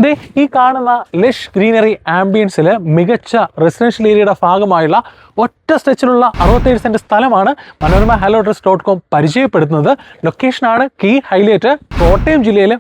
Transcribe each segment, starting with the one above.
ദേ ഈ കാണുന്ന Lush greenery ആംബിയൻസിൽ മികച്ച റെസിഡൻഷ്യൽ ഏരിയയുടെ ഭാഗമായുള്ള ഒറ്റ സ്ട്രെച്ചിലുള്ള 67 സെന്റ് സ്ഥലമാണ് മനോരമ helloaddress.com പരിചയപ്പെടുത്തുന്നത്. ലൊക്കേഷനാണ് കീ ഹൈലൈറ്റ് കോട്ടയം ജില്ലയിലെ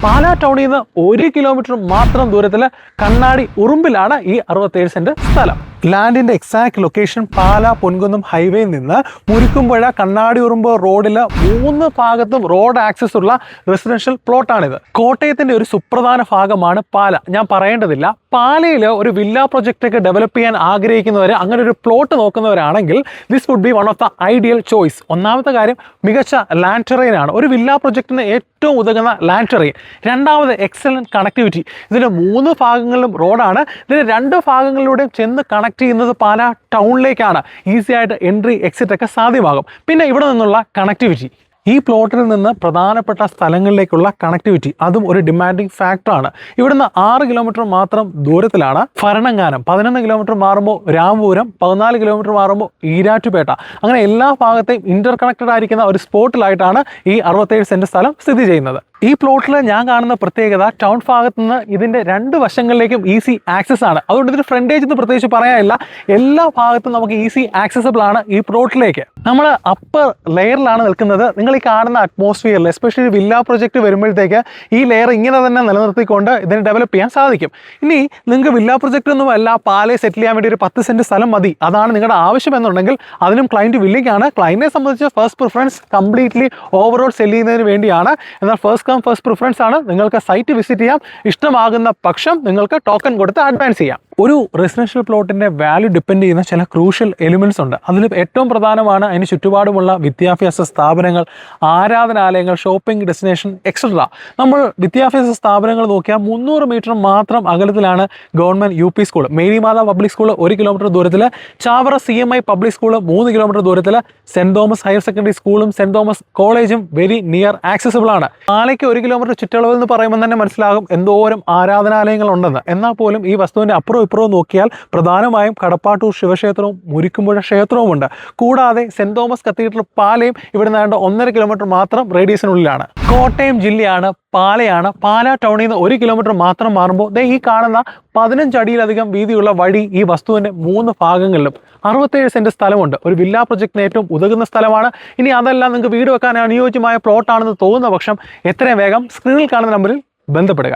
പാലാ ടൗണിൽ നിന്ന് 1 കിലോമീറ്റർ മാത്രം ദൂരത്തിൽ കണ്ണാടി ഉറുമ്പിലാണ് ഈ 67 സെന്റ് സ്ഥലം. ലാൻഡിന്റെ എക്സാക്ട് ലൊക്കേഷൻ പാലാ പൊൻകുന്നം ഹൈവേയിൽ നിന്ന് മുരിക്കുമ്പുഴ കണ്ണാടി ഉറുമ്പ് റോഡിൽ 3 ഭാഗത്തും റോഡ് ആക്സസ് ഉള്ള റെസിഡൻഷ്യൽ പ്ലോട്ടാണിത്. കോട്ടയത്തിന്റെ ഒരു സുപ്രധാന ഭാഗമാണ് പാല. ഞാൻ പറയേണ്ടതില്ല, പാലയിൽ ഒരു വില്ല പ്രൊജക്റ്റ് ഒക്കെ ഡെവലപ്പ് ചെയ്യാൻ ആഗ്രഹിക്കുന്നവർ, അങ്ങനെ ഒരു പ്ലോട്ട് നോക്കുന്നവരാണെങ്കിൽ this would be one of the ideal choice. ഒന്നാമത്തെ കാര്യം മികച്ച ലാൻഡ് ടെറൈൻ ആണ്, ഒരു വില്ല പ്രൊജക്റ്റിന് ഏറ്റവും ഉതകുന്ന ലാൻഡ് ടെറൈൻ. രണ്ടാമത് എക്സലന്റ് കണക്ടിവിറ്റി. ഇതിന്റെ 3 ഭാഗങ്ങളിലും റോഡാണ്. ഇതിന് 2 ഭാഗങ്ങളിലൂടെയും ചെന്ന് കണക്ട് ചെയ്യുന്നത് പാലാ ടൗണിലേക്കാണ്. ഈസി ആയിട്ട് എൻട്രി എക്സിറ്റ് ഒക്കെ സാധ്യമാകും. പിന്നെ ഇവിടെ നിന്നുള്ള കണക്ടിവിറ്റി, ഈ പ്ലോട്ടിൽ നിന്ന് പ്രധാനപ്പെട്ട സ്ഥലങ്ങളിലേക്കുള്ള കണക്ടിവിറ്റി അതും ഒരു ഡിമാൻഡിങ് ഫാക്ടറാണ്. ഇവിടുന്ന് 6 കിലോമീറ്റർ മാത്രം ദൂരത്തിലാണ് ഭരണങ്ങാനം, 11 കിലോമീറ്റർ മാറുമ്പോൾ രാമപുരം, 14 കിലോമീറ്റർ മാറുമ്പോൾ ഈരാറ്റുപേട്ട. അങ്ങനെ എല്ലാ ഭാഗത്തെയും ഇന്റർ കണക്റ്റഡ് ആയിരിക്കുന്ന ഒരു സ്പോട്ടിലായിട്ടാണ് ഈ 67 സെന്റ് സ്ഥലം സ്ഥിതി ചെയ്യുന്നത്. ഈ പ്ലോട്ടിൽ ഞാൻ കാണുന്ന പ്രത്യേകത, ടൗൺ ഭാഗത്ത് നിന്ന് ഇതിൻ്റെ 2 വശങ്ങളിലേക്കും ഈസി ആക്സസ് ആണ്. അതുകൊണ്ട് ഇതിന് ഫ്രണ്ടേജ് എന്ന് പ്രത്യേകിച്ച് പറയാനില്ല. എല്ലാ ഭാഗത്തും നമുക്ക് ഈസി ആക്സസബിൾ ആണ് ഈ പ്ലോട്ടിലേക്ക്. നമ്മൾ അപ്പർ ലെയറിലാണ് നിൽക്കുന്നത്. നിങ്ങൾ ഈ കാണുന്ന അറ്റ്മോസ്ഫിയറിൽ, എസ്പെഷ്യലി വില്ല പ്രൊജക്റ്റ് വരുമ്പോഴത്തേക്ക് ഈ ലെയർ ഇങ്ങനെ തന്നെ നിലനിർത്തിക്കൊണ്ട് ഇതിനെ ഡെവലപ്പ് ചെയ്യാൻ സാധിക്കും. ഇനി നിങ്ങൾക്ക് വില്ല പ്രൊജക്റ്റ് ഒന്നും അല്ല, പാലയെ സെറ്റിൽ ചെയ്യാൻ വേണ്ടി ഒരു 10 സെന്റ് സ്ഥലം മതി, അതാണ് നിങ്ങളുടെ ആവശ്യം എന്നുണ്ടെങ്കിൽ അതിനും ക്ലയൻറ്റ് വില്ലിംഗ് ആണ്. ക്ലയൻറ്റിനെ സംബന്ധിച്ച് first preference completely overall sell ചെയ്യുന്നതിന് വേണ്ടിയാണ്. എന്നാൽ ഫസ്റ്റ് പ്രിഫറൻസ് ആണ്. നിങ്ങൾക്ക് സൈറ്റ് വിസിറ്റ് ചെയ്യാം. ഇഷ്ടമാകുന്ന പക്ഷം നിങ്ങൾക്ക് ടോക്കൺ കൊടുത്ത് അഡ്വാൻസ് ചെയ്യാം. ഒരു റെസിഡൻഷ്യൽ പ്ലോട്ടിൻ്റെ വാല്യൂ ഡിപ്പെൻഡ് ചെയ്യുന്ന ചില ക്രൂഷ്യൽ എലിമെൻറ്റ്സ് ഉണ്ട്. അതിൽ ഏറ്റവും പ്രധാനമാണ് അതിന് ചുറ്റുപാടുമുള്ള വിദ്യാഭ്യാസ സ്ഥാപനങ്ങൾ, ആരാധനാലയങ്ങൾ, ഷോപ്പിംഗ് ഡെസ്റ്റിനേഷൻ എക്സെട്ര. നമ്മൾ വിദ്യാഭ്യാസ സ്ഥാപനങ്ങൾ നോക്കിയാൽ 300 മീറ്റർ മാത്രം അകലത്തിലാണ് government UP school, Marymata public school 1 kilometre ദൂരത്തിൽ, Chavara CMI public school 3 kilometre ദൂരത്തിൽ, സെൻറ് തോമസ് ഹയർ സെക്കൻഡറി സ്കൂളും സെൻറ് തോമസ് കോളേജും വെരി നിയർ ആക്സസിബിൾ ആണ്. പാലയ്ക്ക് 1 കിലോമീറ്റർ ചുറ്റളവ് എന്ന് പറയുമ്പോൾ തന്നെ മനസ്സിലാകും എന്തോരം ആരാധനാലയങ്ങൾ ഉണ്ടെന്ന്. എന്നാൽ പോലും ഈ വസ്തുവിൻ്റെ അപ്പുറവും ഇപ്പുറവും നോക്കിയാൽ പ്രധാനമായും കടപ്പാട്ടൂർ ശിവക്ഷേത്രവും മുരിക്കുമ്പുഴ ക്ഷേത്രവുമുണ്ട്. കൂടാതെ സെൻറ് തോമസ് കത്തീഡ്രൽ പാലയും ഇവിടെ നിന്ന് 1.5 കിലോമീറ്റർ മാത്രം റേഡിയസിനുള്ളിലാണ്. കോട്ടയം ജില്ലയാണ്, പാലയാണ്. പാലാ ടൗണിൽ നിന്ന് 1 കിലോമീറ്റർ മാത്രം മാറുമ്പോൾ ഈ കാണുന്ന 15 അടിയിലധികം വീതിയുള്ള വഴി ഈ വസ്തുവിൻ്റെ 3 ഭാഗങ്ങളിലും 67 സെന്റ് സ്ഥലമുണ്ട്. ഒരു വില്ല പ്രൊജക്റ്റിന് ഏറ്റവും ഉതകുന്ന സ്ഥലമാണ്. ഇനി അതല്ല, നിങ്ങൾക്ക് വീട് വെക്കാൻ അനുയോജ്യമായ പ്ലോട്ടാണെന്ന് തോന്നുന്ന പക്ഷം എത്രയും വേഗം സ്ക്രീനിൽ കാണുന്ന നമ്പറിൽ ബന്ധപ്പെടുക.